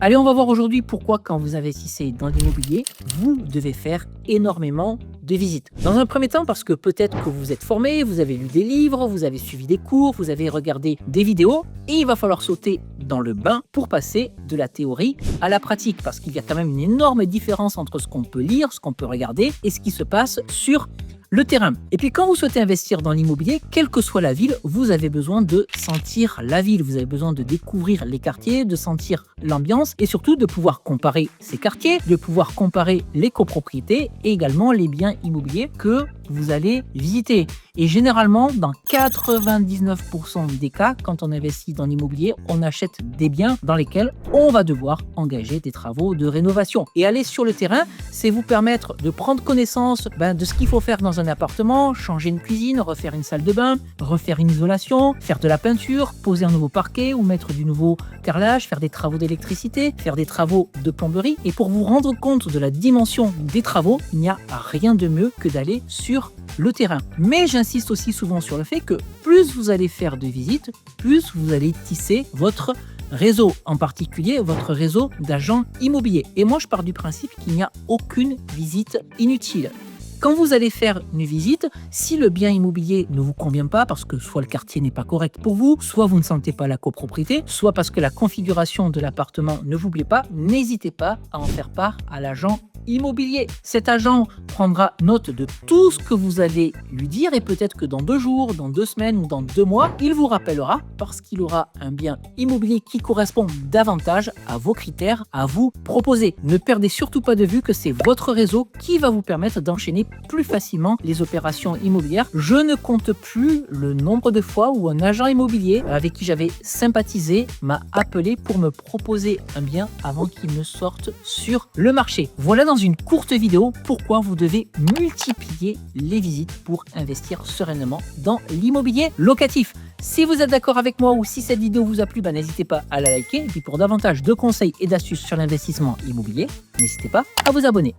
Allez, on va voir aujourd'hui pourquoi quand vous investissez dans l'immobilier, vous devez faire énormément de visites. Dans un premier temps, parce que peut-être que vous êtes formé, vous avez lu des livres, vous avez suivi des cours, vous avez regardé des vidéos, et il va falloir sauter dans le bain pour passer de la théorie à la pratique, parce qu'il y a quand même une énorme différence entre ce qu'on peut lire, ce qu'on peut regarder, et ce qui se passe sur le terrain. Et puis quand vous souhaitez investir dans l'immobilier, quelle que soit la ville, vous avez besoin de sentir la ville, vous avez besoin de découvrir les quartiers, de sentir l'ambiance et surtout de pouvoir comparer ces quartiers, de pouvoir comparer les copropriétés et également les biens immobiliers que vous allez visiter. Et généralement, dans 99% des cas, quand on investit dans l'immobilier, on achète des biens dans lesquels on va devoir engager des travaux de rénovation. Et aller sur le terrain, c'est vous permettre de prendre connaissance de ce qu'il faut faire dans un appartement, changer une cuisine, refaire une salle de bain, refaire une isolation, faire de la peinture, poser un nouveau parquet ou mettre du nouveau carrelage, faire des travaux d'électricité, faire des travaux de plomberie. Et pour vous rendre compte de la dimension des travaux, il n'y a rien de mieux que d'aller sur le terrain. Mais j'insiste aussi souvent sur le fait que plus vous allez faire de visites, plus vous allez tisser votre réseau, en particulier votre réseau d'agents immobiliers. Et moi, je pars du principe qu'il n'y a aucune visite inutile. Quand vous allez faire une visite, si le bien immobilier ne vous convient pas parce que soit le quartier n'est pas correct pour vous, soit vous ne sentez pas la copropriété, soit parce que la configuration de l'appartement ne vous plaît pas, n'hésitez pas à en faire part à l'agent immobilier. Cet agent prendra note de tout ce que vous allez lui dire et peut-être que dans 2 jours, dans 2 semaines ou dans 2 mois, il vous rappellera parce qu'il aura un bien immobilier qui correspond davantage à vos critères à vous proposer. Ne perdez surtout pas de vue que c'est votre réseau qui va vous permettre d'enchaîner plus facilement les opérations immobilières. Je ne compte plus le nombre de fois où un agent immobilier avec qui j'avais sympathisé m'a appelé pour me proposer un bien avant qu'il ne sorte sur le marché. Voilà dans une courte vidéo pourquoi vous devez multiplier les visites pour investir sereinement dans l'immobilier locatif. Si vous êtes d'accord avec moi ou si cette vidéo vous a plu, n'hésitez pas à la liker. Et puis pour davantage de conseils et d'astuces sur l'investissement immobilier, n'hésitez pas à vous abonner.